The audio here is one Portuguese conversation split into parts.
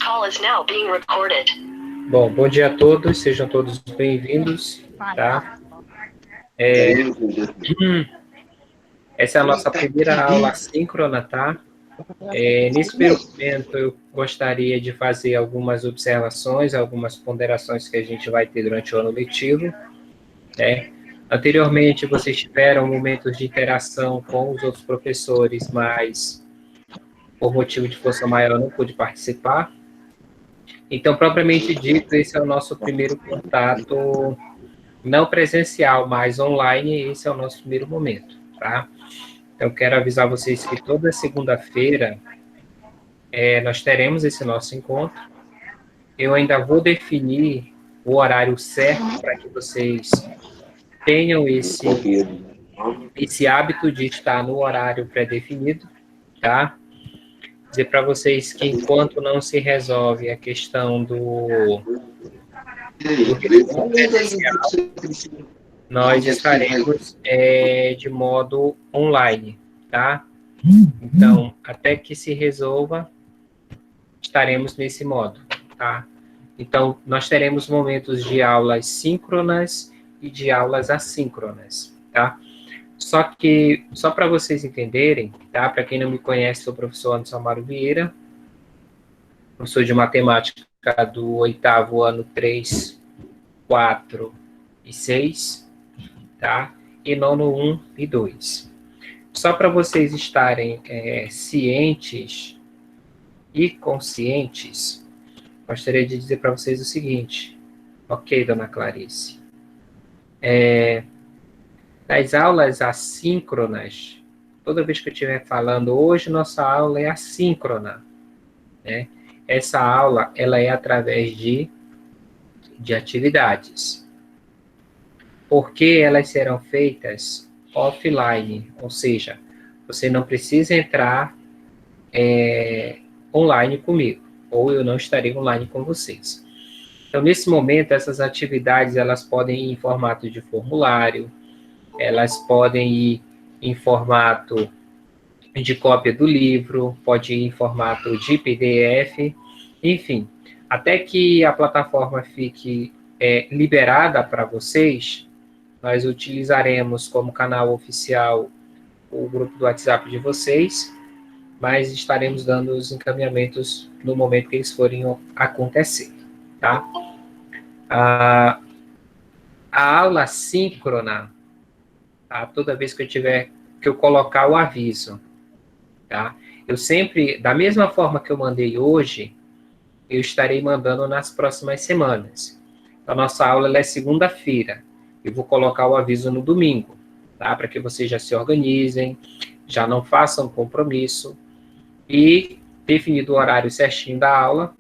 call is now being recorded. Bom, bom dia a todos, sejam todos bem-vindos, tá? Essa é a nossa primeira aula assíncrona, tá? Nesse primeiro momento, eu gostaria de fazer algumas observações, algumas ponderações que a gente vai ter durante o ano letivo, né? Anteriormente, vocês tiveram momentos de interação com os outros professores, mas por motivo de força maior eu não pude participar. Então, propriamente dito, esse é o nosso primeiro contato não presencial, mas online, esse é o nosso primeiro momento, tá? Então, quero avisar vocês que toda segunda-feira nós teremos esse nosso encontro. Eu ainda vou definir o horário certo para que vocês tenham esse hábito de estar no horário pré-definido, tá? Dizer para vocês que enquanto não se resolve a questão do retorno presencial, nós estaremos de modo online, tá? Então, até que se resolva, estaremos nesse modo, tá? Então, nós teremos momentos de aulas síncronas e de aulas assíncronas, tá? Só para vocês entenderem, tá? Para quem não me conhece, sou o professor Anderson Amaro Vieira, professor de matemática do 8º ano 3, 4 e 6, tá? E nono 1 e 2. Só para vocês estarem cientes e conscientes, gostaria de dizer para vocês o seguinte, ok, dona Clarice? Das aulas assíncronas, toda vez que eu estiver falando, hoje nossa aula é assíncrona, né? Essa aula, ela é através de atividades. Porque elas serão feitas offline, ou seja, você não precisa entrar online comigo, ou eu não estarei online com vocês. Então, nesse momento, essas atividades, elas podem ir em formato de formulário, elas podem ir em formato de cópia do livro, pode ir em formato de PDF, enfim, até que a plataforma fique liberada para vocês, nós utilizaremos como canal oficial o grupo do WhatsApp de vocês, mas estaremos dando os encaminhamentos no momento que eles forem acontecer, tá? A aula síncrona, tá? Toda vez que eu colocar o aviso, tá? Eu sempre, da mesma forma que eu mandei hoje, eu estarei mandando nas próximas semanas. A nossa aula ela é segunda-feira. Eu vou colocar o aviso no domingo, tá? Para que vocês já se organizem, já não façam compromisso. E, definido o horário certinho da aula,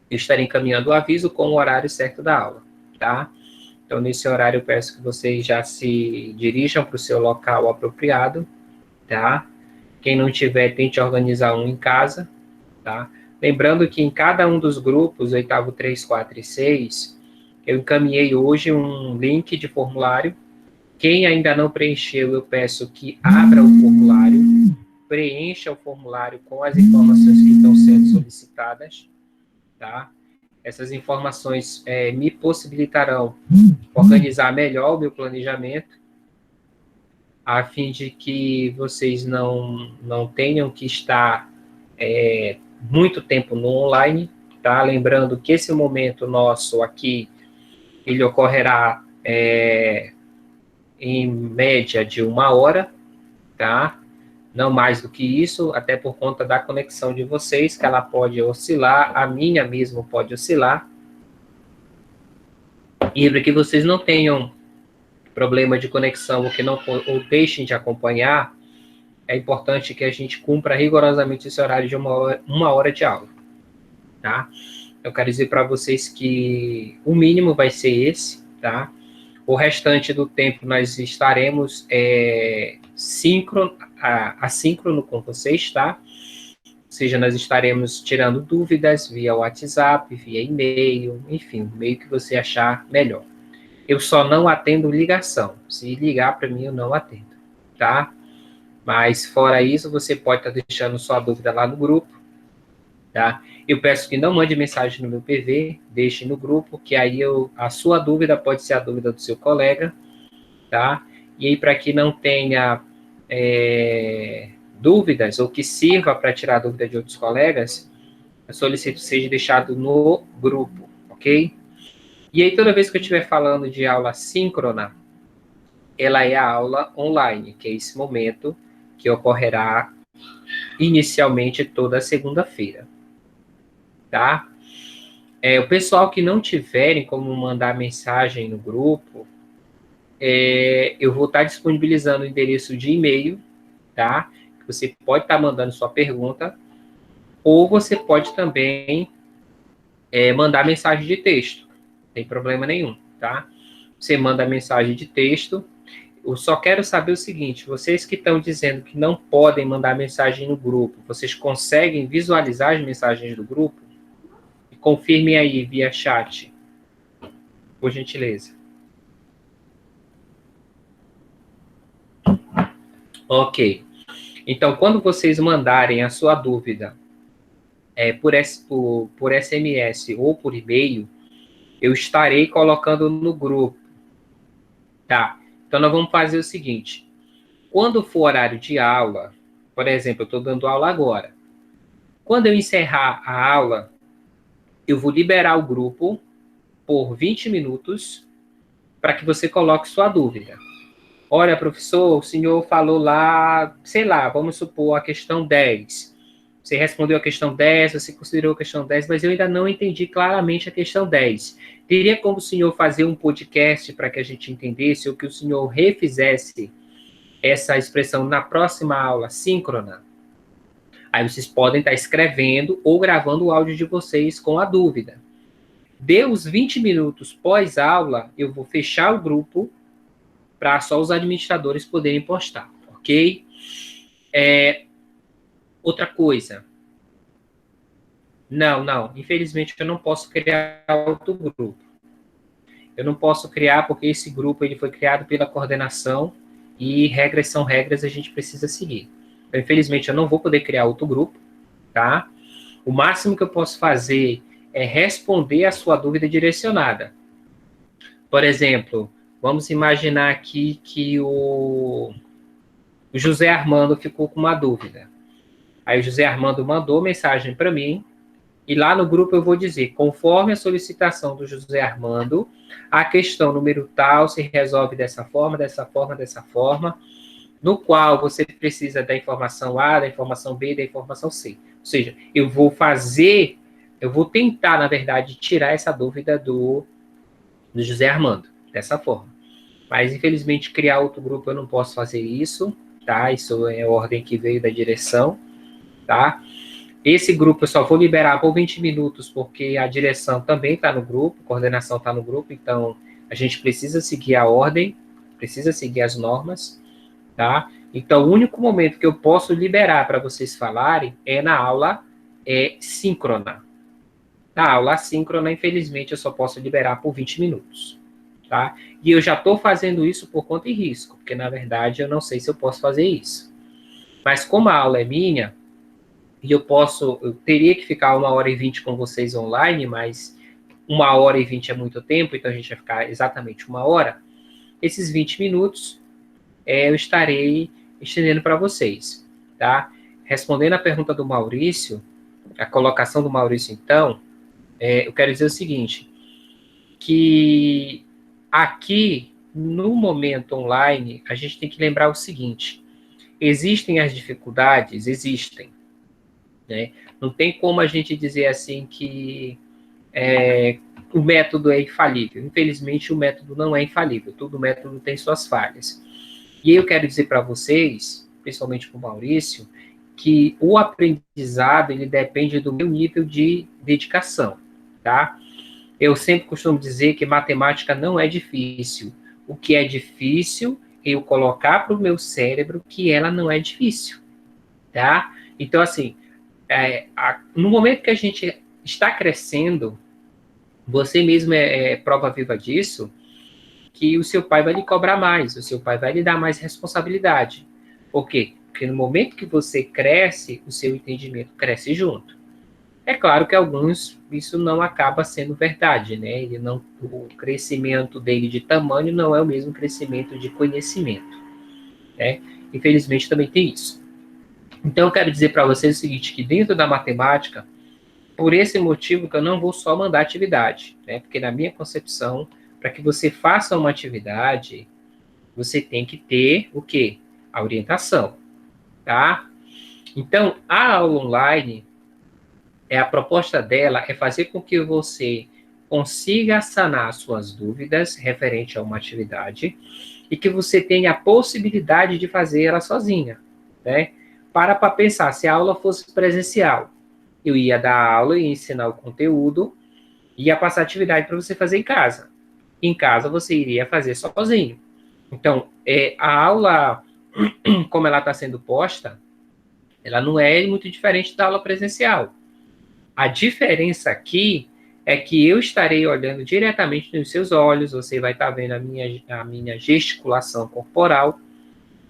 eu estarei encaminhando o aviso com o horário certo da aula, tá? Então, nesse horário, eu peço que vocês já se dirijam para o seu local apropriado, tá? Quem não tiver, tente organizar um em casa, tá? Lembrando que em cada um dos grupos, 8º, 3, 4 e 6, eu encaminhei hoje um link de formulário. Quem ainda não preencheu, eu peço que abra o formulário, preencha o formulário com as informações que estão sendo solicitadas, tá? Essas informações me possibilitarão organizar melhor o meu planejamento, a fim de que vocês não tenham que estar muito tempo no online, tá? Lembrando que esse momento nosso aqui, ele ocorrerá em média de 1 hora, tá? Não mais do que isso, até por conta da conexão de vocês, que ela pode oscilar, a minha mesmo pode oscilar, e para que vocês não tenham problema de conexão ou deixem de acompanhar, é importante que a gente cumpra rigorosamente esse horário de 1 hora de aula, tá? Eu quero dizer para vocês que o mínimo vai ser esse, tá? O restante do tempo nós estaremos assíncrono com vocês, tá? Ou seja, nós estaremos tirando dúvidas via WhatsApp, via e-mail, enfim, o meio que você achar melhor. Eu só não atendo ligação. Se ligar para mim, eu não atendo, tá? Mas, fora isso, você pode estar deixando sua dúvida lá no grupo, tá? Eu peço que não mande mensagem no meu PV, deixe no grupo, que aí a sua dúvida pode ser a dúvida do seu colega, tá? E aí, para que não tenha dúvidas, ou que sirva para tirar dúvida de outros colegas, eu solicito que seja deixado no grupo, ok? E aí, toda vez que eu estiver falando de aula síncrona, ela é a aula online, que é esse momento que ocorrerá inicialmente toda segunda-feira, tá? O pessoal que não tiverem como mandar mensagem no grupo, eu vou estar disponibilizando o endereço de e-mail, tá? Você pode estar mandando sua pergunta, ou você pode também mandar mensagem de texto, não tem problema nenhum, tá? Você manda mensagem de texto. Eu só quero saber o seguinte, vocês que estão dizendo que não podem mandar mensagem no grupo, vocês conseguem visualizar as mensagens do grupo? Confirmem aí via chat, por gentileza. Ok. Então, quando vocês mandarem a sua dúvida por SMS ou por e-mail, eu estarei colocando no grupo, tá? Então, nós vamos fazer o seguinte. Quando for horário de aula, por exemplo, eu estou dando aula agora. Quando eu encerrar a aula, eu vou liberar o grupo por 20 minutos para que você coloque sua dúvida. Olha, professor, o senhor falou lá, sei lá, vamos supor a questão 10. Você respondeu a questão 10, você considerou a questão 10, mas eu ainda não entendi claramente a questão 10. Teria como o senhor fazer um podcast para que a gente entendesse ou que o senhor refizesse essa expressão na próxima aula síncrona? Aí vocês podem estar escrevendo ou gravando o áudio de vocês com a dúvida. Deu os 20 minutos pós-aula, eu vou fechar o grupo para só os administradores poderem postar, ok? Outra coisa. Não. Infelizmente, eu não posso criar outro grupo. Eu não posso criar porque esse grupo ele foi criado pela coordenação e regras são regras, a gente precisa seguir. Então, infelizmente, eu não vou poder criar outro grupo, tá? O máximo que eu posso fazer é responder a sua dúvida direcionada. Por exemplo, vamos imaginar aqui que o José Armando ficou com uma dúvida. Aí o José Armando mandou mensagem para mim, e lá no grupo eu vou dizer, conforme a solicitação do José Armando, a questão número tal se resolve dessa forma, dessa forma, dessa forma, no qual você precisa da informação A, da informação B, da informação C. Ou seja, eu vou tentar, na verdade, tirar essa dúvida do José Armando, dessa forma. Mas, infelizmente, criar outro grupo eu não posso fazer isso, tá? Isso é a ordem que veio da direção, tá? Esse grupo eu só vou liberar por 20 minutos, porque a direção também está no grupo, a coordenação está no grupo, então a gente precisa seguir a ordem, precisa seguir as normas, tá? Então, o único momento que eu posso liberar para vocês falarem é na aula síncrona. Na aula síncrona, infelizmente, eu só posso liberar por 20 minutos, tá? E eu já estou fazendo isso por conta e risco, porque, na verdade, eu não sei se eu posso fazer isso. Mas como a aula é minha, e eu teria que ficar 1h20 com vocês online, mas 1h20 é muito tempo, então a gente vai ficar exatamente 1 hora. Esses 20 minutos eu estarei estendendo para vocês, tá? Respondendo a pergunta do Maurício, a colocação do Maurício, então, eu quero dizer o seguinte, que aqui, no momento online, a gente tem que lembrar o seguinte, existem as dificuldades? Existem. Né? Não tem como a gente dizer assim que o método é infalível. Infelizmente, o método não é infalível. Todo método tem suas falhas. E eu quero dizer para vocês, principalmente para o Maurício, que o aprendizado ele depende do meu nível de dedicação. Tá? Eu sempre costumo dizer que matemática não é difícil. O que é difícil é eu colocar para o meu cérebro que ela não é difícil. Tá? Então, assim, no momento que a gente está crescendo, você mesmo é prova viva disso, que o seu pai vai lhe cobrar mais, o seu pai vai lhe dar mais responsabilidade. Por quê? Porque no momento que você cresce, o seu entendimento cresce junto. É claro que alguns, isso não acaba sendo verdade, né? Ele não, o crescimento dele de tamanho não é o mesmo crescimento de conhecimento, né? Infelizmente também tem isso. Então eu quero dizer para vocês o seguinte, que dentro da matemática, por esse motivo que eu não vou só mandar atividade, né? Porque na minha concepção, para que você faça uma atividade, você tem que ter o quê? A orientação, tá? Então, a aula online, a proposta dela é fazer com que você consiga sanar suas dúvidas referente a uma atividade e que você tenha a possibilidade de fazer ela sozinha, né? Para pensar, se a aula fosse presencial, eu ia dar aula e ensinar o conteúdo, ia passar atividade para você fazer em casa. Em casa você iria fazer sozinho. Então, a aula, como ela está sendo posta, ela não é muito diferente da aula presencial. A diferença aqui é que eu estarei olhando diretamente nos seus olhos, você vai estar vendo a minha gesticulação corporal.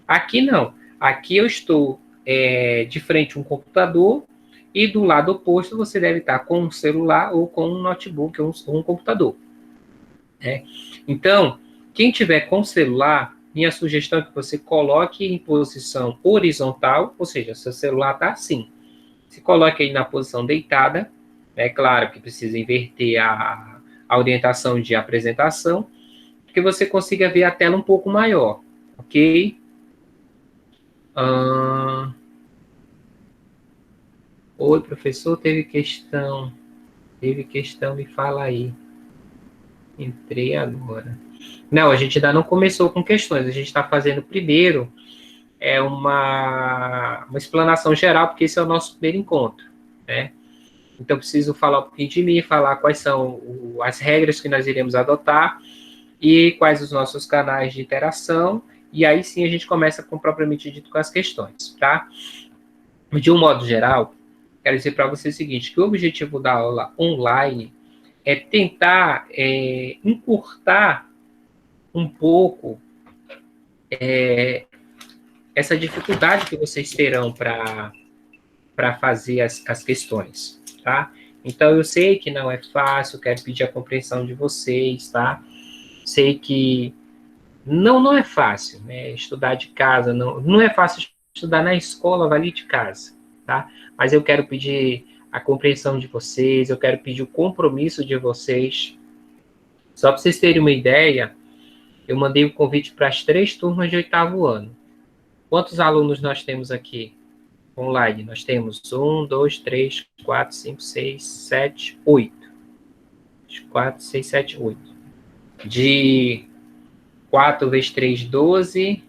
Aqui não. Aqui eu estou de frente a um computador e do lado oposto você deve estar com um celular ou com um notebook ou um computador. Né? Então, quem tiver com celular, minha sugestão é que você coloque em posição horizontal, ou seja, seu celular está assim. Se coloque aí na posição deitada. É claro que precisa inverter a orientação de apresentação, que você consiga ver a tela um pouco maior, ok? Oi, professor, teve questão, me fala aí. Entrei agora. Não, a gente ainda não começou com questões, a gente está fazendo primeiro uma explanação geral, porque esse é o nosso primeiro encontro, né? Então, preciso falar um pouquinho de mim, falar quais são as regras que nós iremos adotar e quais os nossos canais de interação, e aí sim a gente começa com, propriamente dito, com as questões, tá? De um modo geral, quero dizer para você o seguinte, que o objetivo da aula online é tentar encurtar um pouco essa dificuldade que vocês terão para fazer as questões, tá? Então, eu sei que não é fácil, quero pedir a compreensão de vocês, tá? Sei que não é fácil, né? Estudar de casa, não é fácil estudar na escola, vale de casa, tá? Mas eu quero pedir a compreensão de vocês, eu quero pedir o compromisso de vocês. Só para vocês terem uma ideia, eu mandei o convite para as 3 turmas de 8º ano. Quantos alunos nós temos aqui online? Nós temos 1, 2, 3, 4, 5, 6, 7, 8. 4, 6, 7, 8. De 4 vezes 3, 12.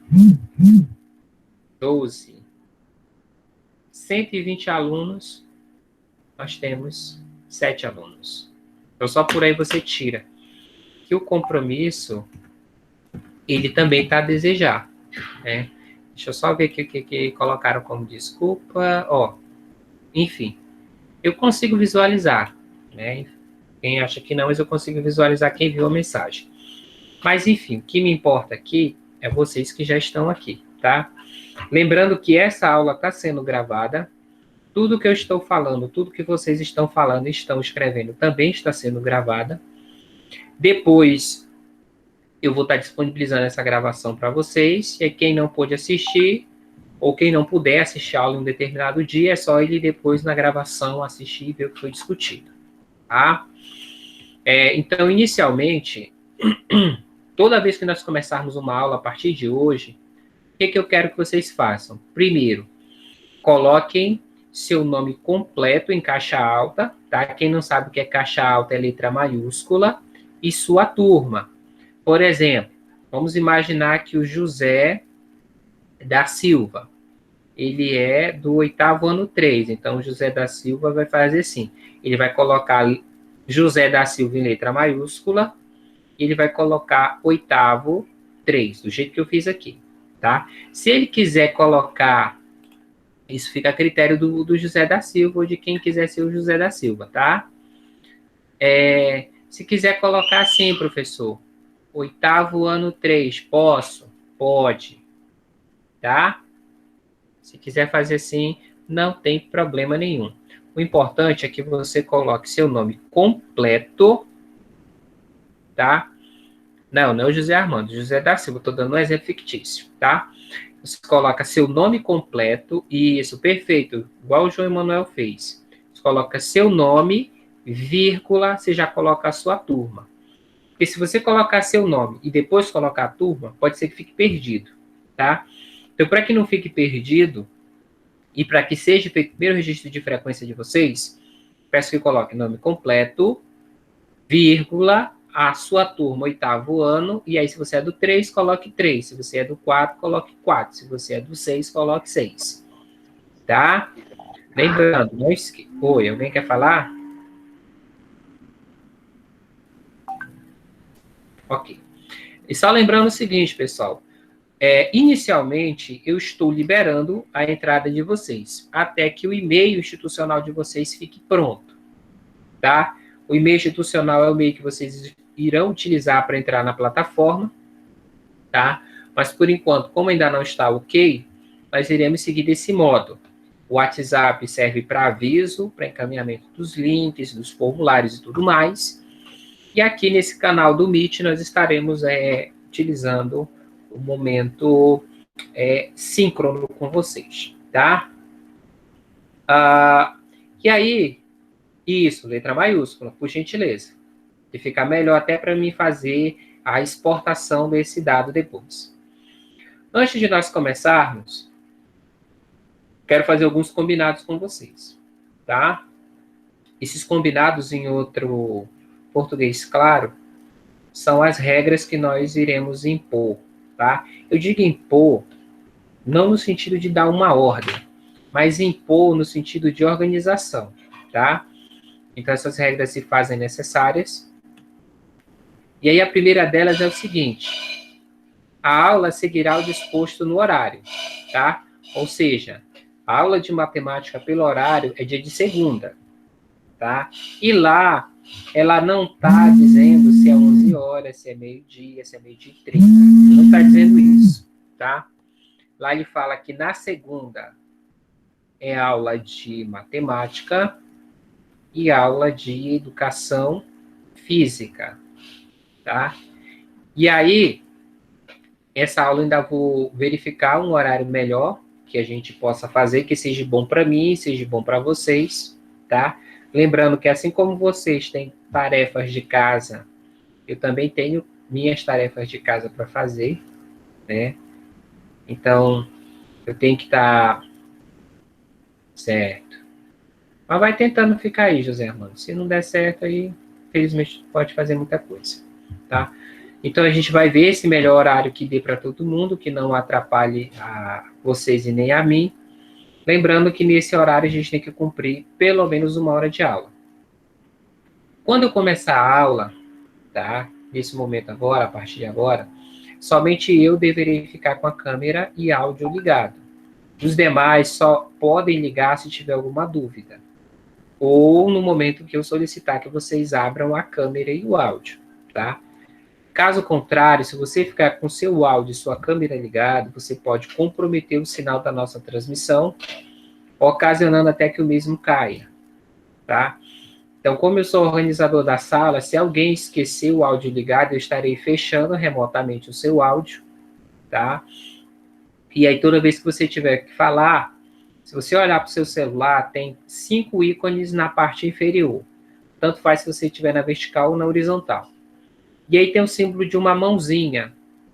12. 120 alunos, nós temos 7 alunos. Então, só por aí você tira que o compromisso, ele também está a desejar, né? Deixa eu só ver aqui o que colocaram como desculpa. Enfim, eu consigo visualizar, né? Quem acha que não, mas eu consigo visualizar quem viu a mensagem. Mas, enfim, o que me importa aqui é vocês que já estão aqui, tá? Lembrando que essa aula está sendo gravada, tudo que eu estou falando, tudo que vocês estão falando e estão escrevendo também está sendo gravada. Depois, eu vou estar disponibilizando essa gravação para vocês, e quem não pôde assistir, ou quem não puder assistir a aula em um determinado dia, é só ele depois na gravação assistir e ver o que foi discutido, tá? Então, inicialmente, toda vez que nós começarmos uma aula a partir de hoje, o que eu quero que vocês façam? Primeiro, coloquem seu nome completo em caixa alta, tá? Quem não sabe o que é caixa alta é letra maiúscula, e sua turma. Por exemplo, vamos imaginar que o José da Silva, ele é do 8º ano 3, então o José da Silva vai fazer assim, ele vai colocar José da Silva em letra maiúscula, ele vai colocar 8º 3, do jeito que eu fiz aqui, tá? Se ele quiser colocar, isso fica a critério do José da Silva, ou de quem quiser ser o José da Silva, tá? Se quiser colocar assim, professor, 8º ano 3, posso? Pode, tá? Se quiser fazer assim, não tem problema nenhum. o importante é que você coloque seu nome completo, tá? Não é o José Armando, José da Silva, estou dando um exemplo fictício, tá? Você coloca seu nome completo, isso, perfeito, igual o João Emanuel fez. Você coloca seu nome, vírgula, você já coloca a sua turma. Porque se você colocar seu nome e depois colocar a turma, pode ser que fique perdido, tá? Então, para que não fique perdido e para que seja feito o primeiro registro de frequência de vocês, peço que coloque nome completo, vírgula, a sua turma, oitavo ano, e aí se você é do 3, coloque 3, se você é do 4, coloque 4, se você é do 6, coloque 6, tá? Lembrando, não esqueça... Oi, alguém quer falar? Ok. E só lembrando o seguinte, pessoal, inicialmente eu estou liberando a entrada de vocês, até que o e-mail institucional de vocês fique pronto, tá? O e-mail institucional é o e-mail que vocês irão utilizar para entrar na plataforma, tá? Mas, por enquanto, como ainda não está ok, nós iremos seguir desse modo. O WhatsApp serve para aviso, para encaminhamento dos links, dos formulários e tudo mais. E aqui nesse canal do Meet, nós estaremos utilizando o momento síncrono com vocês, tá? E aí, isso, letra maiúscula, por gentileza. Que fica melhor até para mim fazer a exportação desse dado depois. Antes de nós começarmos, quero fazer alguns combinados com vocês, tá? Esses combinados em outro português claro são as regras que nós iremos impor, tá? Eu digo impor não no sentido de dar uma ordem, mas impor no sentido de organização, tá? Então, essas regras se fazem necessárias. E aí, a primeira delas é o seguinte: a aula seguirá o disposto no horário, tá? Ou seja, a aula de matemática pelo horário é dia de segunda, tá? E lá, ela não está dizendo se é 11 horas, se é meio-dia, se é meio-dia e 30. Não está dizendo isso, tá? Lá ele fala que na segunda é aula de matemática e aula de educação física, tá? E aí, essa aula eu ainda vou verificar um horário melhor que a gente possa fazer, que seja bom para mim, seja bom para vocês, tá? Lembrando que assim como vocês têm tarefas de casa, eu também tenho minhas tarefas de casa para fazer, né? Então, eu tenho que estar certo. Mas vai tentando ficar aí, José Armando. Se não der certo, aí, infelizmente, pode fazer muita coisa, tá? Então, a gente vai ver esse melhor horário que dê para todo mundo, que não atrapalhe a vocês e nem a mim. Lembrando que nesse horário a gente tem que cumprir pelo menos 1 hora de aula. Quando eu começar a aula, tá? Nesse momento agora, a partir de agora, somente eu deverei ficar com a câmera e áudio ligado. Os demais só podem ligar se tiver alguma dúvida. Ou no momento que eu solicitar que vocês abram a câmera e o áudio, tá? Caso contrário, se você ficar com seu áudio e sua câmera ligada, você pode comprometer o sinal da nossa transmissão, ocasionando até que o mesmo caia, tá? Então, como eu sou organizador da sala, se alguém esquecer o áudio ligado, eu estarei fechando remotamente o seu áudio, tá? E aí, toda vez que você tiver que falar, se você olhar para o seu celular, tem 5 ícones na parte inferior. Tanto faz se você estiver na vertical ou na horizontal. E aí tem o símbolo de uma mãozinha,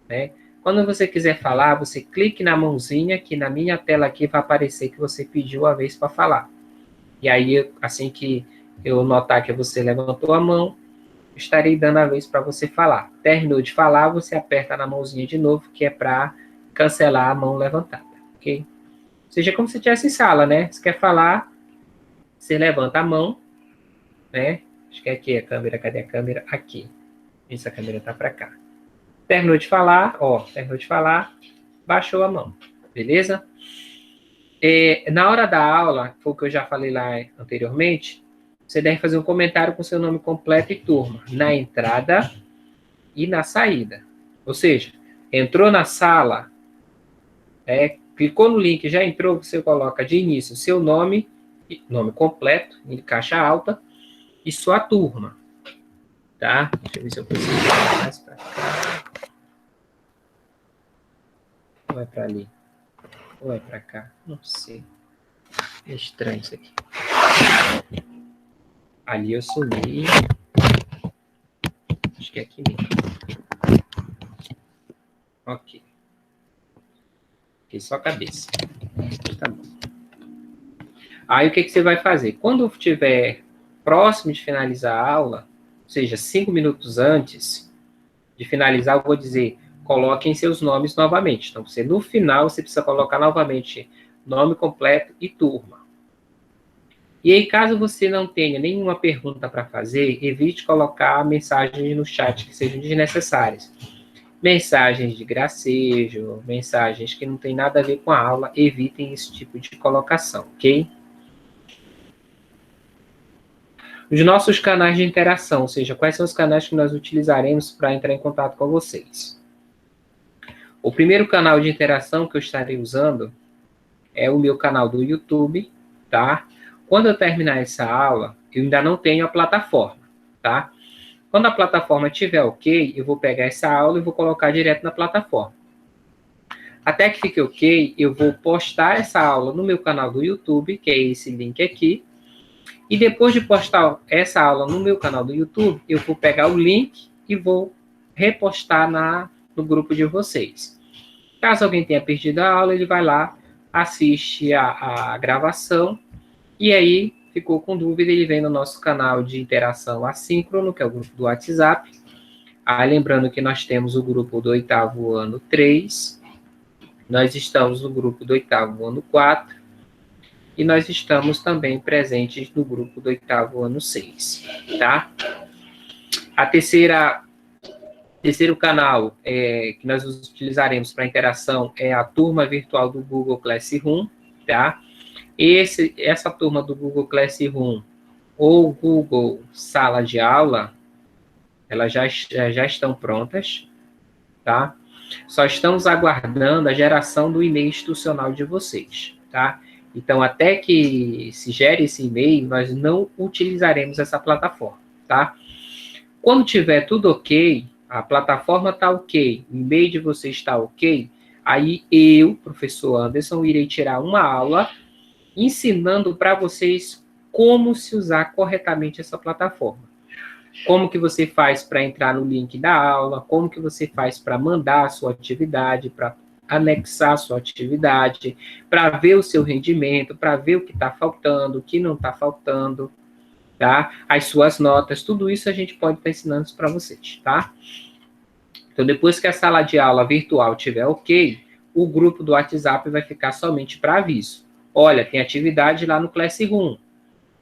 né? Quando você quiser falar, você clique na mãozinha, que na minha tela aqui vai aparecer que você pediu a vez para falar. E aí, assim que eu notar que você levantou a mão, estarei dando a vez para você falar. Terminou de falar, você aperta na mãozinha de novo, que é para cancelar a mão levantada, ok? Seja como se estivesse em sala, né? Se quer falar, você levanta a mão, né? Acho que é aqui a câmera, cadê a câmera? Aqui. Essa câmera tá para cá. Terminou de falar, baixou a mão, beleza? Na hora da aula, foi o que eu já falei lá anteriormente, você deve fazer um comentário com seu nome completo e turma, na entrada e na saída. Ou seja, entrou na sala, clicou no link, já entrou, você coloca de início seu nome nome completo, em caixa alta, e sua turma, tá? Deixa eu ver se eu consigo ir mais para cá. Ou é para ali? Ou é para cá? Não sei. É estranho isso aqui. Ali eu sumi. Acho que é aqui mesmo. Ok. Fiquei só a cabeça. Tá bom. Aí o que você vai fazer? Quando estiver próximo de finalizar a aula, ou seja, 5 minutos antes de finalizar, eu vou dizer, coloquem seus nomes novamente. Então, no final, você precisa colocar novamente nome completo e turma. E aí, caso você não tenha nenhuma pergunta para fazer, evite colocar mensagens no chat que sejam desnecessárias. Mensagens de gracejo, mensagens que não tem nada a ver com a aula, evitem esse tipo de colocação, ok? Os nossos canais de interação, ou seja, quais são os canais que nós utilizaremos para entrar em contato com vocês. O primeiro canal de interação que eu estarei usando é o meu canal do YouTube, tá? Quando eu terminar essa aula, eu ainda não tenho a plataforma, tá? Quando a plataforma estiver ok, eu vou pegar essa aula e vou colocar direto na plataforma. Até que fique ok, eu vou postar essa aula no meu canal do YouTube, que é esse link aqui. E depois de postar essa aula no meu canal do YouTube, eu vou pegar o link e vou repostar no grupo de vocês. Caso alguém tenha perdido a aula, ele vai lá, assiste a gravação, e aí ficou com dúvida, ele vem no nosso canal de interação assíncrono, que é o grupo do WhatsApp. Lembrando que nós temos o grupo do 8º ano 3, nós estamos no grupo do 8º ano 4, e nós estamos também presentes no grupo do 8º ano 6, tá? Terceiro canal que nós utilizaremos para interação é a turma virtual do Google Classroom, tá? Essa turma do Google Classroom ou Google Sala de Aula, elas já estão prontas, tá? Só estamos aguardando a geração do e-mail institucional de vocês, tá? Então, até que se gere esse e-mail, nós não utilizaremos essa plataforma, tá? Quando tiver tudo ok, a plataforma está ok, o e-mail de vocês está ok, aí eu, professor Anderson, irei tirar uma aula ensinando para vocês como se usar corretamente essa plataforma. Como que você faz para entrar no link da aula, como que você faz para mandar a sua atividade, para anexar a sua atividade, para ver o seu rendimento, para ver o que está faltando, o que não está faltando, tá? As suas notas, tudo isso a gente pode estar ensinando para vocês, tá? Então, depois que a sala de aula virtual estiver ok, o grupo do WhatsApp vai ficar somente para aviso. Olha, tem atividade lá no Classroom.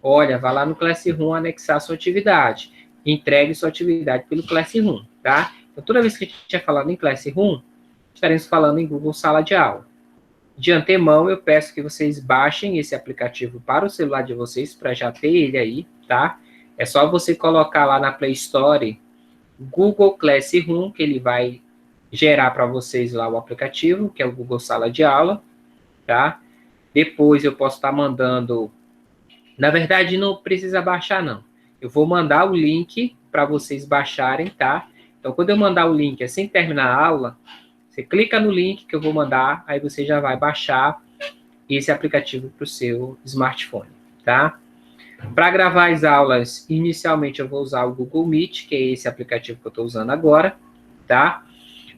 Olha, vá lá no Classroom anexar a sua atividade. Entregue sua atividade pelo Classroom, tá? Então, toda vez que a gente estiver falando em Classroom, estaremos falando em Google Sala de Aula. De antemão, eu peço que vocês baixem esse aplicativo para o celular de vocês, para já ter ele aí, tá? É só você colocar lá na Play Store Google Classroom, que ele vai gerar para vocês lá o aplicativo, que é o Google Sala de Aula, tá? Depois eu posso estar mandando... Na verdade, não precisa baixar, não. Eu vou mandar o link para vocês baixarem, tá? Então, quando eu mandar o link, assim que terminar a aula, você clica no link que eu vou mandar, aí você já vai baixar esse aplicativo para o seu smartphone, tá? Para gravar as aulas, inicialmente eu vou usar o Google Meet, que é esse aplicativo que eu estou usando agora, tá?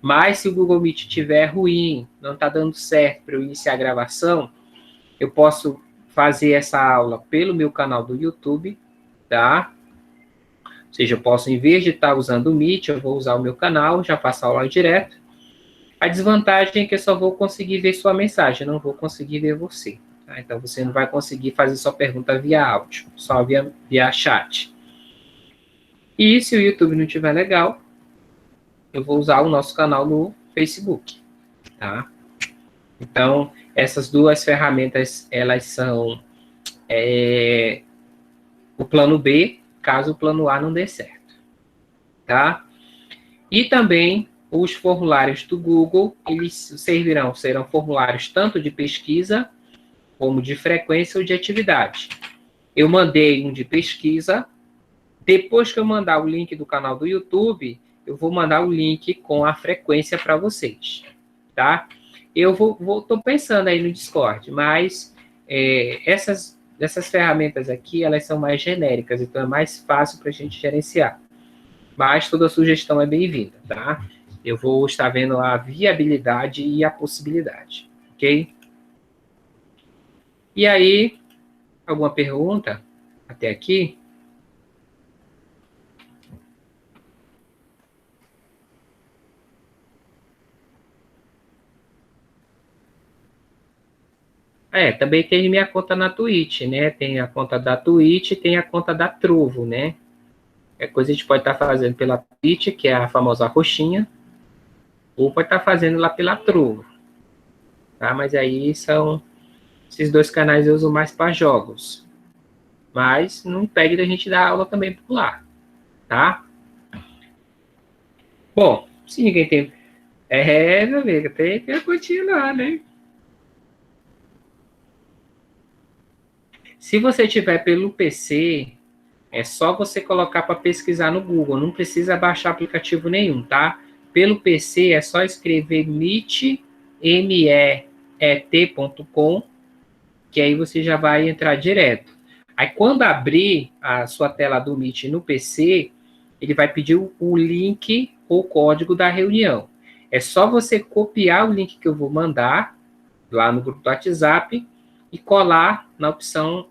Mas se o Google Meet estiver ruim, não está dando certo para eu iniciar a gravação, eu posso fazer essa aula pelo meu canal do YouTube, tá? Ou seja, eu posso, em vez de estar usando o Meet, eu vou usar o meu canal, já faço a aula direto. A desvantagem é que eu só vou conseguir ver sua mensagem, não vou conseguir ver você. Tá? Então, você não vai conseguir fazer sua pergunta via áudio, só via chat. E se o YouTube não estiver legal, eu vou usar o nosso canal no Facebook, tá? Então, essas duas ferramentas, elas são o plano B, caso o plano A não dê certo, tá? E também os formulários do Google, eles serão formulários tanto de pesquisa como de frequência ou de atividade. Eu mandei um de pesquisa. Depois que eu mandar o link do canal do YouTube, eu vou mandar o link com a frequência para vocês, tá? Eu tô pensando aí no Discord, mas essas ferramentas aqui, elas são mais genéricas, então é mais fácil para a gente gerenciar. Mas toda sugestão é bem-vinda, tá? Eu vou estar vendo a viabilidade e a possibilidade, ok? E aí, alguma pergunta até aqui? Também tem minha conta na Twitch, né? Tem a conta da Twitch e tem a conta da Trovo, né? É coisa que a gente pode estar fazendo pela Twitch, que é a famosa roxinha, ou pode estar fazendo lá pela Trovo, tá? Mas aí são esses dois canais eu uso mais para jogos. Mas não impede da gente dar aula também por lá, tá? Bom, se ninguém tem... meu amigo, tem que continuar, né? Se você tiver pelo PC, é só você colocar para pesquisar no Google, não precisa baixar aplicativo nenhum, tá? Pelo PC é só escrever meet.com, que aí você já vai entrar direto. Aí quando abrir a sua tela do Meet no PC, ele vai pedir o link ou código da reunião. É só você copiar o link que eu vou mandar lá no grupo do WhatsApp e colar na opção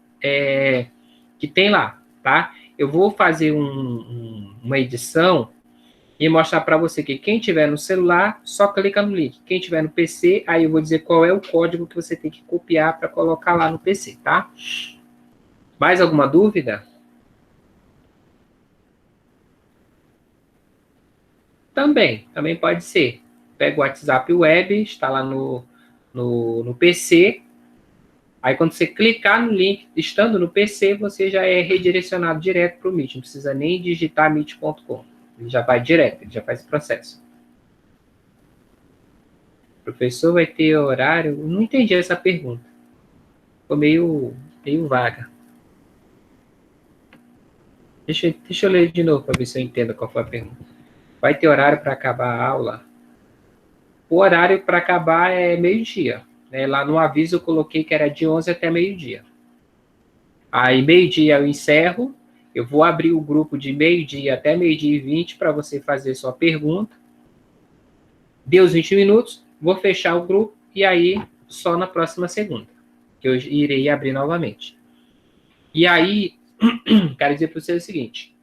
que tem lá, tá? Eu vou fazer uma edição e mostrar para você que quem tiver no celular, só clica no link. Quem tiver no PC, aí eu vou dizer qual é o código que você tem que copiar para colocar lá no PC, tá? Mais alguma dúvida? Também pode ser. Pega o WhatsApp Web, está lá no PC. Aí, quando você clicar no link, estando no PC, você já é redirecionado direto para o Meet. Não precisa nem digitar meet.com. Ele já vai direto, ele já faz o processo. O professor vai ter horário? Não entendi essa pergunta. Ficou meio vaga. Deixa eu ler de novo para ver se eu entendo qual foi a pergunta. Vai ter horário para acabar a aula? O horário para acabar é meio-dia. Né? Lá no aviso eu coloquei que era de 11 até meio-dia. Aí, meio-dia eu encerro. Eu vou abrir o grupo de meio-dia até meio-dia e 20 para você fazer sua pergunta. Deu os 20 minutos, vou fechar o grupo e aí só na próxima segunda, que eu irei abrir novamente. E aí, quero dizer para você o seguinte,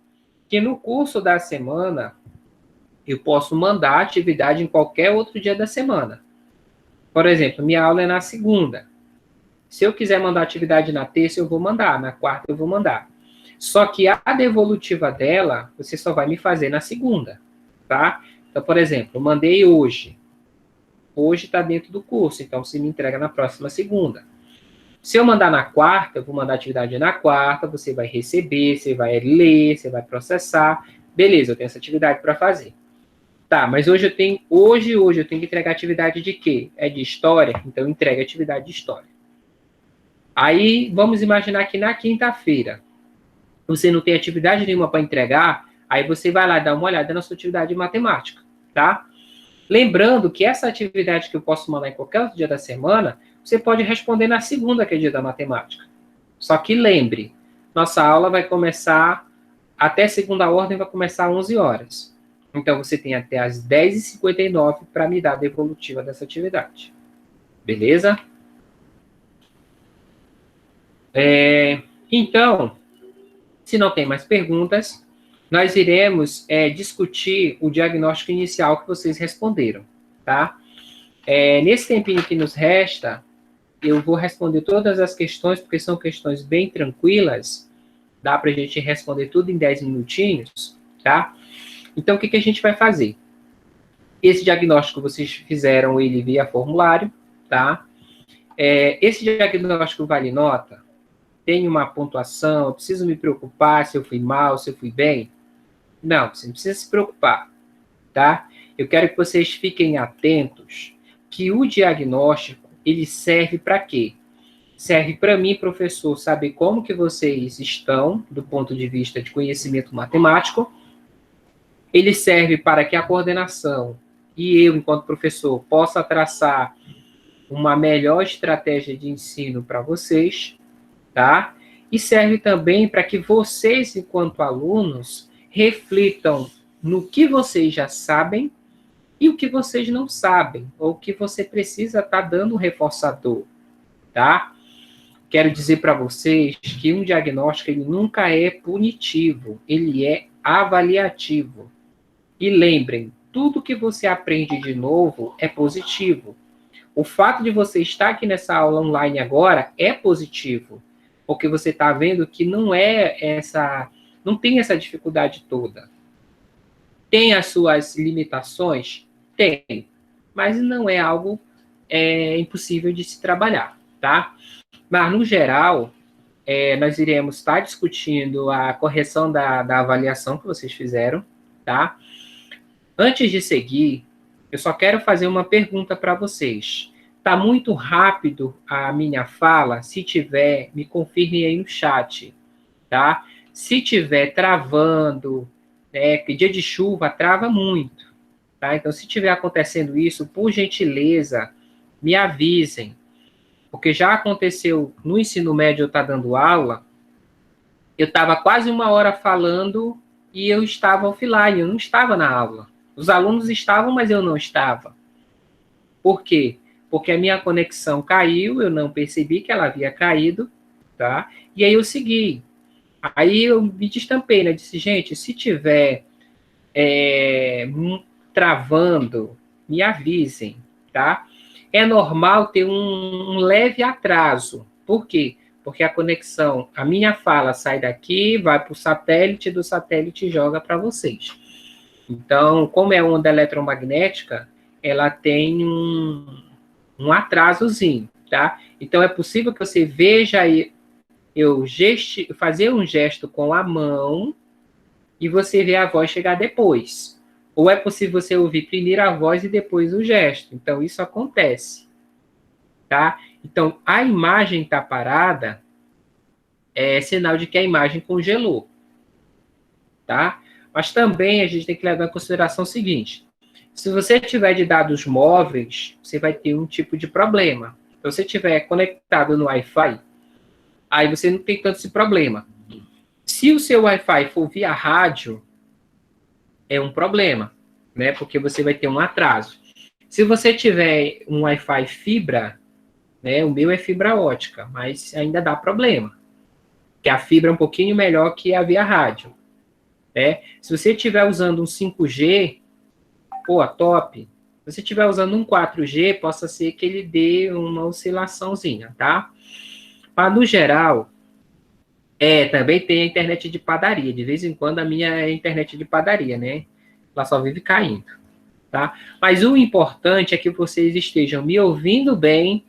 que no curso da semana, eu posso mandar atividade em qualquer outro dia da semana. Por exemplo, minha aula é na segunda. Se eu quiser mandar atividade na terça, eu vou mandar. Na quarta, eu vou mandar. Só que a devolutiva dela, você só vai me fazer na segunda, tá? Então, por exemplo, eu mandei hoje. Hoje está dentro do curso, então você me entrega na próxima segunda. Se eu mandar na quarta, eu vou mandar atividade na quarta, você vai receber, você vai ler, você vai processar. Beleza, eu tenho essa atividade para fazer. Tá, mas hoje eu tenho que entregar atividade de quê? É de história? Então entrega atividade de história. Aí, vamos imaginar que na quinta-feira você não tem atividade nenhuma para entregar, aí você vai lá dar uma olhada na sua atividade de matemática, tá? Lembrando que essa atividade que eu posso mandar em qualquer outro dia da semana, você pode responder na segunda, que é dia da matemática. Só que lembre, nossa aula vai começar, até segunda ordem vai começar às 11 horas. Então, você tem até às 10h59 para me dar a devolutiva dessa atividade. Beleza? Então, se não tem mais perguntas, nós iremos discutir o diagnóstico inicial que vocês responderam, tá? Nesse tempinho que nos resta, eu vou responder todas as questões, porque são questões bem tranquilas, dá para a gente responder tudo em 10 minutinhos, tá? Então, o que a gente vai fazer? Esse diagnóstico vocês fizeram ele via formulário, tá? Esse diagnóstico vale nota? Tem uma pontuação? Eu preciso me preocupar se eu fui mal, se eu fui bem? Não, você não precisa se preocupar, tá? Eu quero que vocês fiquem atentos que o diagnóstico, ele serve para quê? serve para mim, professor, saber como que vocês estão do ponto de vista de conhecimento matemático. Ele serve para que a coordenação e eu, enquanto professor, possa traçar uma melhor estratégia de ensino para vocês, tá? E serve também para que vocês, enquanto alunos, reflitam no que vocês já sabem e o que vocês não sabem, ou o que você precisa estar dando um reforçador, tá? Quero dizer para vocês que um diagnóstico ele nunca é punitivo, ele é avaliativo. E lembrem, tudo que você aprende de novo é positivo. O fato de você estar aqui nessa aula online agora é positivo, porque você está vendo que não tem essa dificuldade toda. Tem as suas limitações? Tem, mas não é algo impossível de se trabalhar, tá? Mas, no geral, nós iremos estar discutindo a correção da avaliação que vocês fizeram, tá? Antes de seguir, eu só quero fazer uma pergunta para vocês. Está muito rápido a minha fala? Se tiver, me confirme aí no chat, tá? Se tiver travando, que dia de chuva trava muito, tá? Então, se tiver acontecendo isso, por gentileza, me avisem. Porque já aconteceu no ensino médio, eu estar dando aula, eu estava quase 1 hora falando e eu estava offline, eu não estava na aula. Os alunos estavam, mas eu não estava. Por quê? Porque a minha conexão caiu, eu não percebi que ela havia caído, tá? E aí eu segui. Aí eu me destampei, né? Disse, gente, se tiver travando, me avisem, tá? É normal ter um leve atraso. Por quê? Porque a conexão, a minha fala sai daqui, vai para o satélite, do satélite joga para vocês. Então, como é onda eletromagnética, ela tem um atrasozinho, tá? Então, é possível que você veja eu fazer um gesto com a mão e você vê a voz chegar depois. Ou é possível você ouvir primeiro a voz e depois o gesto. Então, isso acontece, tá? Então, a imagem está parada, é sinal de que a imagem congelou, tá? Mas também a gente tem que levar em consideração o seguinte, se você tiver de dados móveis, você vai ter um tipo de problema. Então, se você estiver conectado no Wi-Fi, aí você não tem tanto esse problema. Se o seu Wi-Fi for via rádio, é um problema, né? Porque você vai ter um atraso. Se você tiver um Wi-Fi fibra, né? O meu é fibra ótica, mas ainda dá problema. Porque a fibra é um pouquinho melhor que a via rádio, né? Se você estiver usando um 5G, pô, top. Se você estiver usando um 4G, possa ser que ele dê uma oscilaçãozinha, tá? Mas, no geral, também tem a internet de padaria. De vez em quando a minha é internet de padaria, né? Ela só vive caindo, tá? Mas o importante é que vocês estejam me ouvindo bem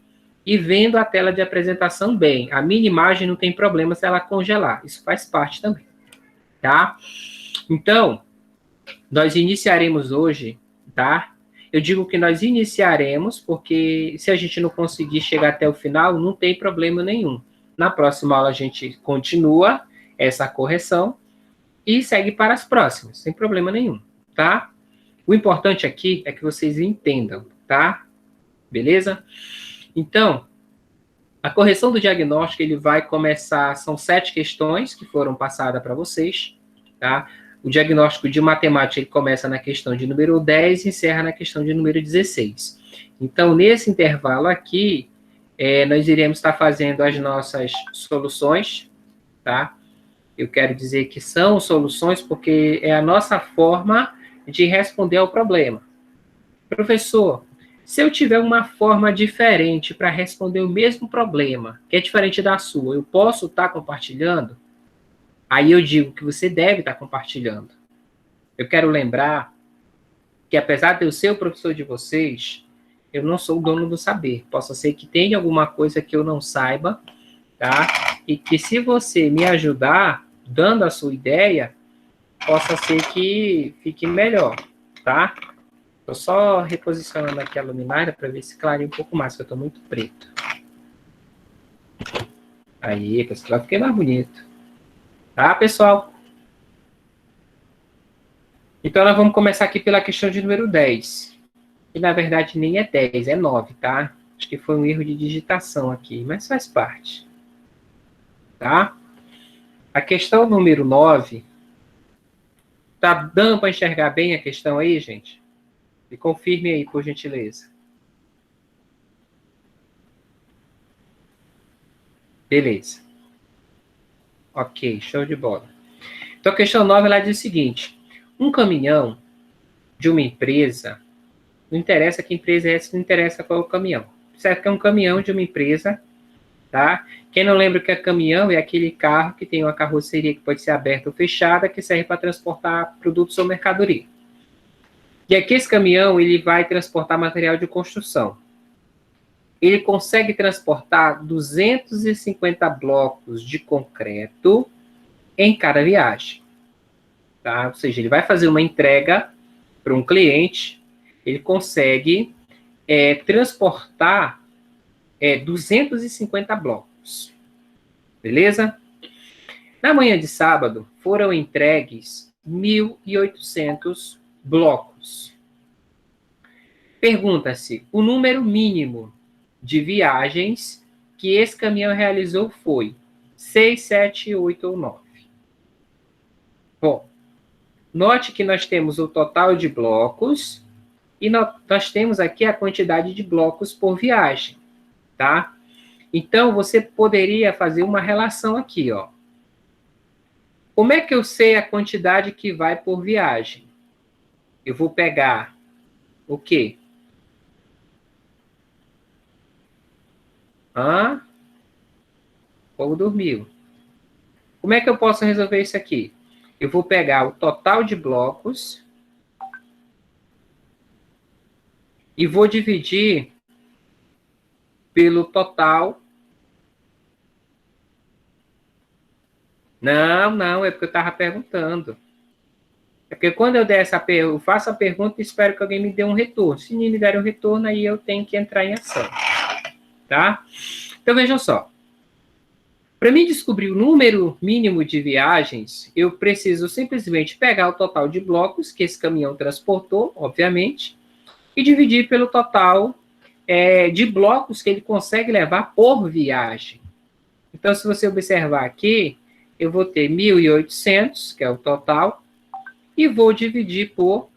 e vendo a tela de apresentação bem. A minha imagem não tem problema se ela congelar. Isso faz parte também, tá? Então, nós iniciaremos hoje, tá? Eu digo que nós iniciaremos, porque se a gente não conseguir chegar até o final, não tem problema nenhum. Na próxima aula a gente continua essa correção e segue para as próximas, sem problema nenhum, tá? O importante aqui é que vocês entendam, tá? Beleza? Então, a correção do diagnóstico, ele vai começar, são 7 questões que foram passadas para vocês, tá? O diagnóstico de matemática, ele começa na questão de número 10 e encerra na questão de número 16. Então, nesse intervalo aqui, nós iremos estar fazendo as nossas soluções, tá? Eu quero dizer que são soluções porque é a nossa forma de responder ao problema. Professor, se eu tiver uma forma diferente para responder o mesmo problema, que é diferente da sua, eu posso estar compartilhando? Aí eu digo que você deve estar compartilhando. Eu quero lembrar que, apesar de eu ser o professor de vocês, eu não sou o dono do saber. Possa ser que tenha alguma coisa que eu não saiba, tá? E que se você me ajudar, dando a sua ideia, possa ser que fique melhor, tá? Estou só reposicionando aqui a luminária para ver se clareia um pouco mais, porque eu estou muito preto. Aí, pessoal, fiquei mais bonito. Tá, pessoal? Então, nós vamos começar aqui pela questão de número 10. Que, na verdade, nem é 10, é 9, tá? Acho que foi um erro de digitação aqui, mas faz parte. Tá? A questão número 9. Tá dando para enxergar bem a questão aí, gente? Me confirme aí, por gentileza. Beleza. Ok, show de bola. Então, a questão 9, ela diz o seguinte. Um caminhão de uma empresa, não interessa que empresa é essa, não interessa qual é o caminhão. Certo que é um caminhão de uma empresa, tá? Quem não lembra o que é caminhão, é aquele carro que tem uma carroceria que pode ser aberta ou fechada, que serve para transportar produtos ou mercadoria. E aqui esse caminhão, ele vai transportar material de construção. Ele consegue transportar 250 blocos de concreto em cada viagem. Tá? Ou seja, ele vai fazer uma entrega para um cliente, ele consegue transportar 250 blocos. Beleza? Na manhã de sábado, foram entregues 1.800 blocos. Pergunta-se, o número mínimo de viagens que esse caminhão realizou foi 6, 7, 8 ou 9. Bom, note que nós temos o total de blocos e nós temos aqui a quantidade de blocos por viagem, tá? Então, você poderia fazer uma relação aqui, ó. Como é que eu sei a quantidade que vai por viagem? Eu vou pegar o quê? O povo dormiu. Como é que eu posso resolver isso aqui? Eu vou pegar o total de blocos e vou dividir pelo total. Não, é porque eu estava perguntando. É porque quando eu eu faço a pergunta e espero que alguém me dê um retorno. Se ninguém me der um retorno, aí eu tenho que entrar em ação. Tá? Então, vejam só. Para mim descobrir o número mínimo de viagens, eu preciso simplesmente pegar o total de blocos que esse caminhão transportou, obviamente, e dividir pelo total de blocos que ele consegue levar por viagem. Então, se você observar aqui, eu vou ter 1.800, que é o total, e vou dividir por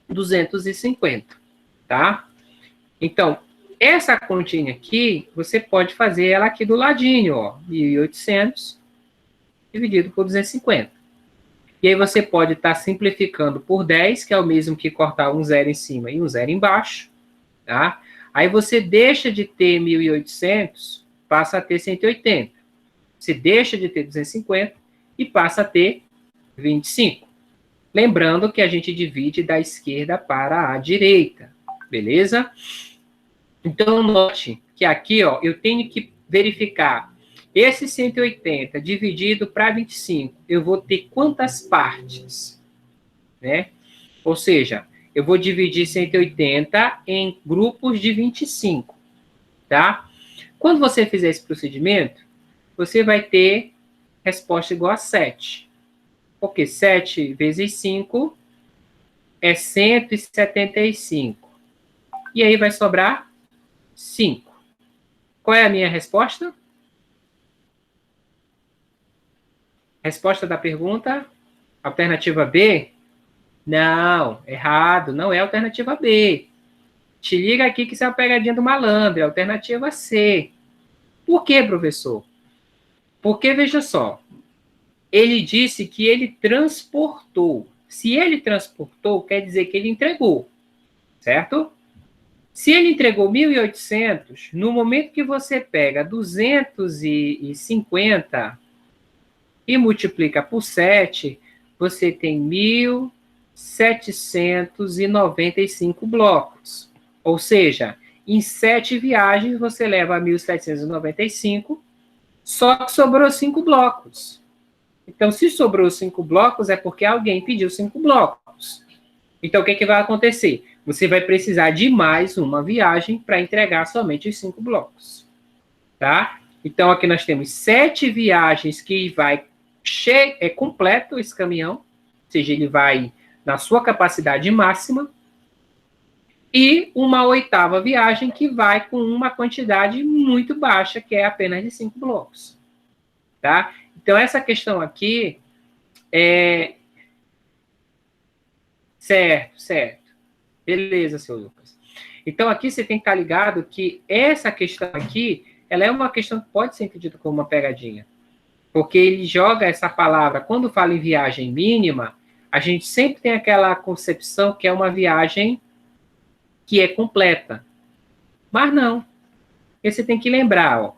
250, tá? Então, essa continha aqui, você pode fazer ela aqui do ladinho, ó, 1.800 dividido por 250. E aí você pode estar simplificando por 10, que é o mesmo que cortar um zero em cima e um zero embaixo, tá? Aí você deixa de ter 1.800, passa a ter 180. Você deixa de ter 250 e passa a ter 25. Lembrando que a gente divide da esquerda para a direita, beleza? Então, note que aqui, ó, eu tenho que verificar esse 180 dividido para 25, eu vou ter quantas partes, né? Ou seja, eu vou dividir 180 em grupos de 25, tá? Quando você fizer esse procedimento, você vai ter resposta igual a 7. Porque 7 vezes 5 é 175. E aí vai sobrar 5. Qual é a minha resposta? Resposta da pergunta? Alternativa B? Não, errado, não é alternativa B. Te liga aqui que isso é uma pegadinha do malandro, é alternativa C. Por quê, professor? Porque, veja só, ele disse que ele transportou. Se ele transportou, quer dizer que ele entregou, certo? Se ele entregou 1.800, no momento que você pega 250 e multiplica por 7, você tem 1.795 blocos. Ou seja, em 7 viagens você leva 1.795, só que sobrou 5 blocos. Então, se sobrou 5 blocos, é porque alguém pediu 5 blocos. Então, o que vai acontecer? Você vai precisar de mais uma viagem para entregar somente os 5 blocos. Tá? Então, aqui nós temos 7 viagens que vai completo esse caminhão, ou seja, ele vai na sua capacidade máxima, e uma 8ª viagem que vai com uma quantidade muito baixa, que é apenas de 5 blocos. Tá? Então, essa questão aqui é... Certo. Beleza, seu Lucas. Então, aqui você tem que estar ligado que essa questão aqui, ela é uma questão que pode ser entendida como uma pegadinha. Porque ele joga essa palavra, quando fala em viagem mínima, a gente sempre tem aquela concepção que é uma viagem que é completa. Mas não. E você tem que lembrar, ó,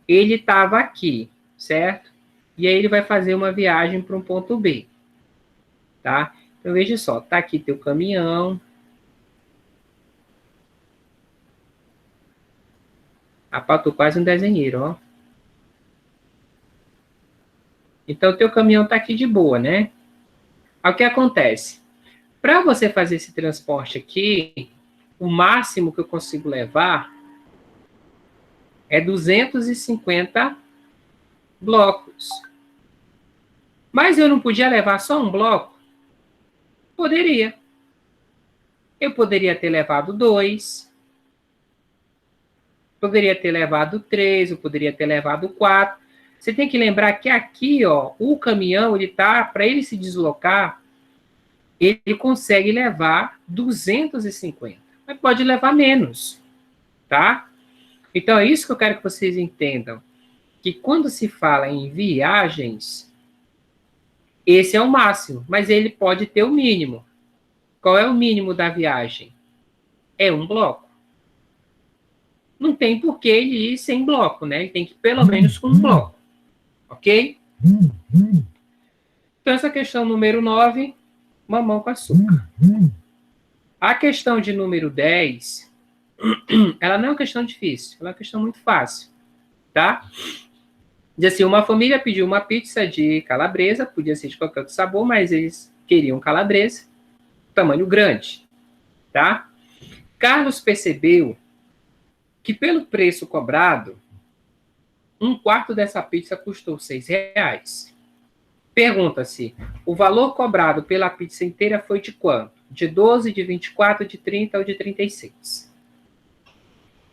ele estava aqui, certo? E aí ele vai fazer uma viagem para um ponto B. Tá? Então, veja só, tá aqui teu caminhão. Rapaz, tô quase um desenheiro, ó. Então, teu caminhão tá aqui de boa, né? Aí, o que acontece? Para você fazer esse transporte aqui, o máximo que eu consigo levar é 250 blocos. Mas eu não podia levar só um bloco? Poderia. Eu poderia ter levado 2. Poderia ter levado 3, eu poderia ter levado 4. Você tem que lembrar que aqui, ó, o caminhão, ele tá, para ele se deslocar, ele consegue levar 250. Mas pode levar menos, tá? Então, é isso que eu quero que vocês entendam. Que quando se fala em viagens, esse é o máximo, mas ele pode ter o mínimo. Qual é o mínimo da viagem? É um bloco. Não tem por que ele ir sem bloco, né? Ele tem que ir pelo menos com um bloco. Ok? Então, essa questão número 9, mamão com açúcar. A questão de número 10, ela não é uma questão difícil, ela é uma questão muito fácil, tá? Diz assim, uma família pediu uma pizza de calabresa, podia ser de qualquer outro sabor, mas eles queriam calabresa, tamanho grande, tá? Carlos percebeu que pelo preço cobrado, 1/4 dessa pizza custou R$6. Pergunta-se, o valor cobrado pela pizza inteira foi de quanto? De 12, de 24, de 30 ou de 36?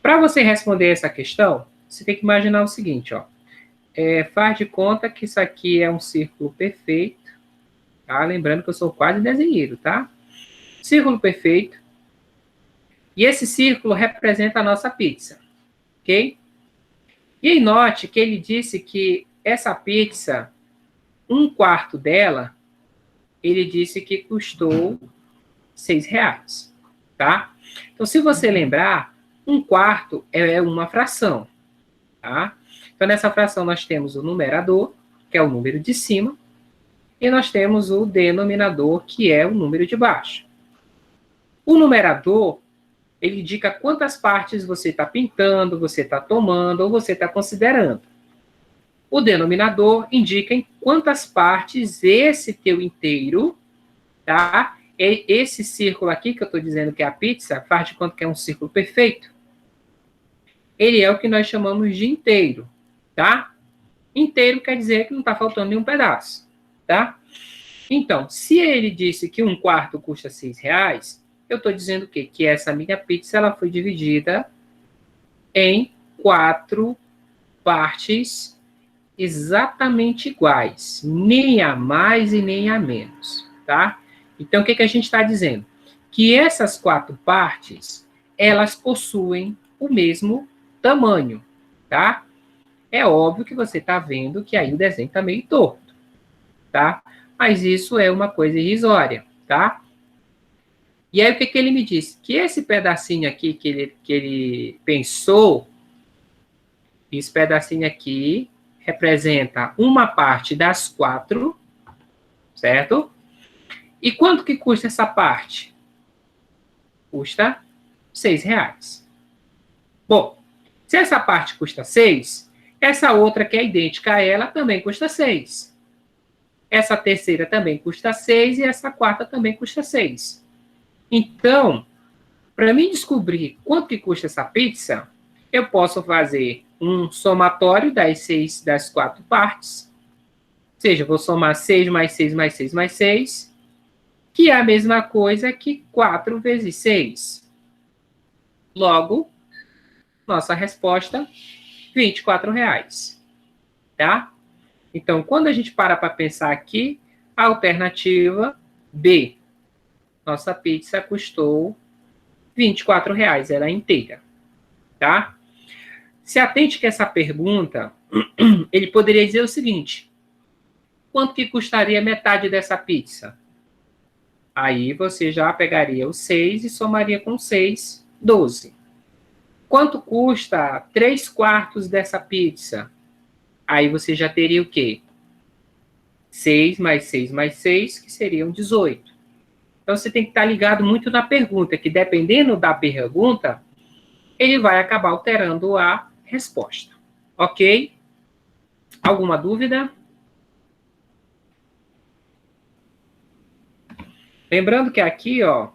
Para você responder essa questão, você tem que imaginar o seguinte, ó. Faz de conta que isso aqui é um círculo perfeito, tá? Lembrando que eu sou quase desenheiro, tá? Círculo perfeito. E esse círculo representa a nossa pizza, ok? E aí note que ele disse que essa pizza, 1/4 dela, ele disse que custou R$6, tá? Então, se você lembrar, 1/4 é uma fração, tá? Então, nessa fração nós temos o numerador, que é o número de cima, e nós temos o denominador, que é o número de baixo. O numerador, ele indica quantas partes você está pintando, você está tomando ou você está considerando. O denominador indica em quantas partes esse teu inteiro, tá? Esse círculo aqui, que eu estou dizendo que é a pizza, faz de conta que é um círculo perfeito. Ele é o que nós chamamos de inteiro, tá? Inteiro quer dizer que não está faltando nenhum pedaço, tá? Então, se ele disse que 1/4 custa R$6, eu estou dizendo o quê? Que essa minha pizza ela foi dividida em 4 partes exatamente iguais, nem a mais e nem a menos, tá? Então, o que a gente está dizendo? Que essas 4 partes, elas possuem o mesmo tamanho, tá? É óbvio que você está vendo que aí o desenho está meio torto, tá? Mas isso é uma coisa irrisória, tá? E aí, o que ele me disse? Que esse pedacinho aqui que ele pensou, esse pedacinho aqui representa uma parte das 4, certo? E quanto que custa essa parte? Custa R$6. Bom, se essa parte custa 6, essa outra que é idêntica a ela também custa 6. Essa terceira também custa 6 e essa quarta também custa 6. Então, para mim descobrir quanto que custa essa pizza, eu posso fazer um somatório das 6 das 4 partes. Ou seja, vou somar 6 mais 6 mais 6 mais 6, que é a mesma coisa que 4 vezes 6. Logo, nossa resposta, R$ 24, tá? Então, quando a gente para pensar aqui, a alternativa B, nossa pizza custou R$ 24, ela é inteira, tá? Se atente que essa pergunta, ele poderia dizer o seguinte: quanto que custaria metade dessa pizza? Aí você já pegaria o 6 e somaria com 6, 12. Quanto custa 3/4 dessa pizza? Aí você já teria o quê? 6 mais 6 mais 6, que seriam 18. Então você tem que estar ligado muito na pergunta, que dependendo da pergunta, ele vai acabar alterando a resposta. Ok? Alguma dúvida? Lembrando que aqui, ó,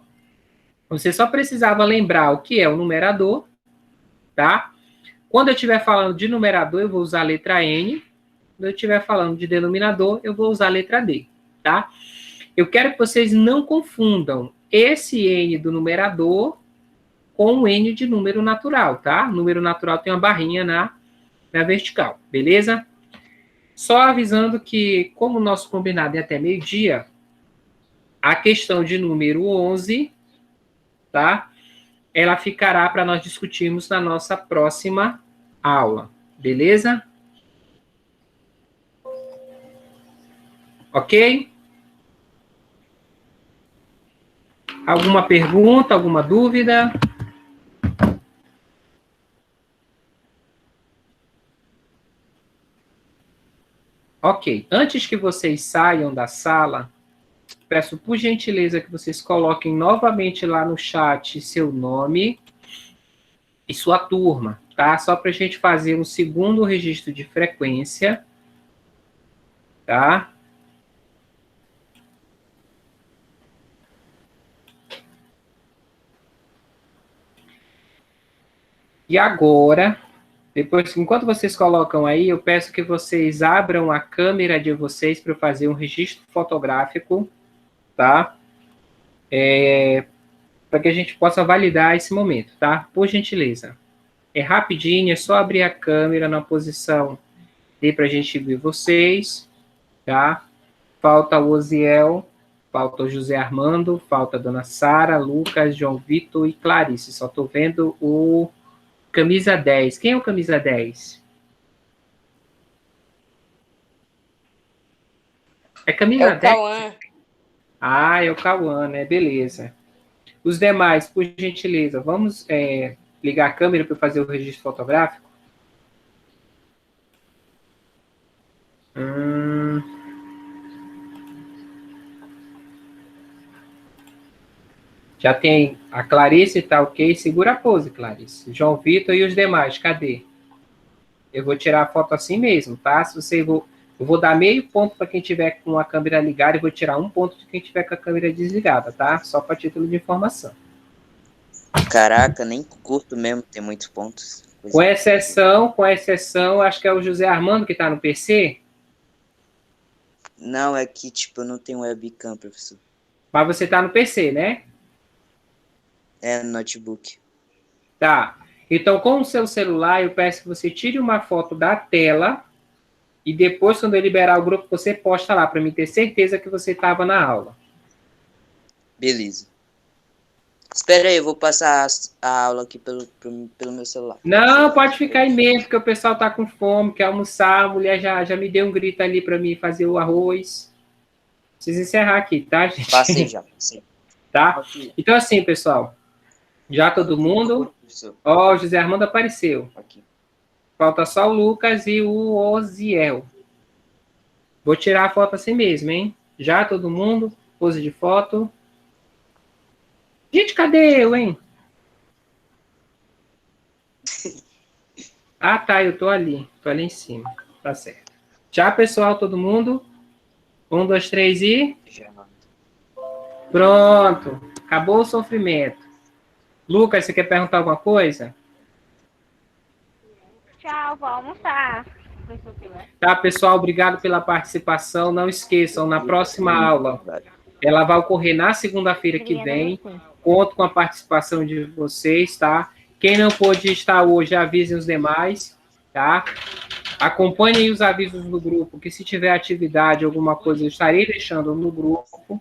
você só precisava lembrar o que é o numerador, tá? Quando eu estiver falando de numerador, eu vou usar a letra N. Quando eu estiver falando de denominador, eu vou usar a letra D, tá? Eu quero que vocês não confundam esse N do numerador com o N de número natural, tá? O número natural tem uma barrinha na vertical, beleza? Só avisando que, como o nosso combinado é até meio-dia, a questão de número 11, tá? Ela ficará para nós discutirmos na nossa próxima aula, beleza? Ok? Alguma pergunta, alguma dúvida? Ok. Antes que vocês saiam da sala, peço por gentileza que vocês coloquem novamente lá no chat seu nome e sua turma, tá? Só para a gente fazer um segundo registro de frequência, tá? E agora, depois, enquanto vocês colocam aí, eu peço que vocês abram a câmera de vocês para eu fazer um registro fotográfico, tá? Para que a gente possa validar esse momento, tá? Por gentileza. É rapidinho, é só abrir a câmera na posição D para a gente ver vocês, tá? Falta o Oziel, falta o José Armando, falta a Dona Sara, Lucas, João Vitor e Clarice. Só estou vendo o camisa 10. Quem é o camisa 10? É É camisa o 10? Cauã. Ah, é o Cauã, né? Beleza. Os demais, por gentileza, vamos ligar a câmera para fazer o registro fotográfico? Já tem a Clarice, tá ok? Segura a pose, Clarice. João Vitor e os demais, cadê? Eu vou tirar a foto assim mesmo, tá? Eu vou dar meio ponto para quem tiver com a câmera ligada e vou tirar 1 ponto de quem tiver com a câmera desligada, tá? Só para título de informação. Caraca, nem curto mesmo ter muitos pontos. Com exceção, acho que é o José Armando que está no PC. Não, é que, tipo, eu não tenho webcam, professor. Mas você está no PC, né? É notebook. Tá. Então, com o seu celular, eu peço que você tire uma foto da tela e depois, quando eu liberar o grupo, você posta lá, para mim ter certeza que você estava na aula. Beleza. Espera aí, eu vou passar a aula aqui pelo meu celular. Não, pode ficar aí mesmo, porque o pessoal tá com fome, quer almoçar, a mulher já me deu um grito ali para mim fazer o arroz. Preciso encerrar aqui, tá, gente? Passei já, passei. Tá? Aqui. Então, assim, pessoal, já todo mundo... Ó, o José Armando apareceu. Aqui. Falta só o Lucas e o Oziel. Vou tirar a foto assim mesmo, hein? Já todo mundo, pose de foto. Gente, cadê eu, hein? Ah, tá, eu tô ali em cima. Tá certo. Já, pessoal, todo mundo? 1, 2, 3 e... Já. Pronto. Acabou o sofrimento. Lucas, você quer perguntar alguma coisa? Tchau. Tchau, vou almoçar. Tá, pessoal, obrigado pela participação. Não esqueçam, na próxima aula, ela vai ocorrer na segunda-feira que vem. Conto com a participação de vocês, tá? Quem não pôde estar hoje, avisem os demais, tá? Acompanhem os avisos do grupo, que se tiver atividade, alguma coisa, eu estarei deixando no grupo.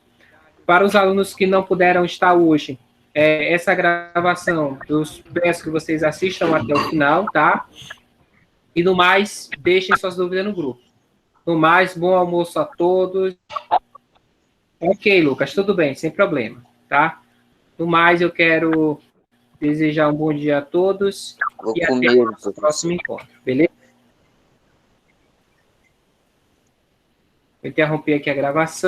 Para os alunos que não puderam estar hoje, essa gravação, eu peço que vocês assistam até o final, tá? E no mais, deixem suas dúvidas no grupo. No mais, bom almoço a todos. Ok, Lucas, tudo bem, sem problema, tá? No mais, eu quero desejar um bom dia a todos Vou e comer, até o nosso professor. próximo encontro, beleza? Vou interromper aqui a gravação.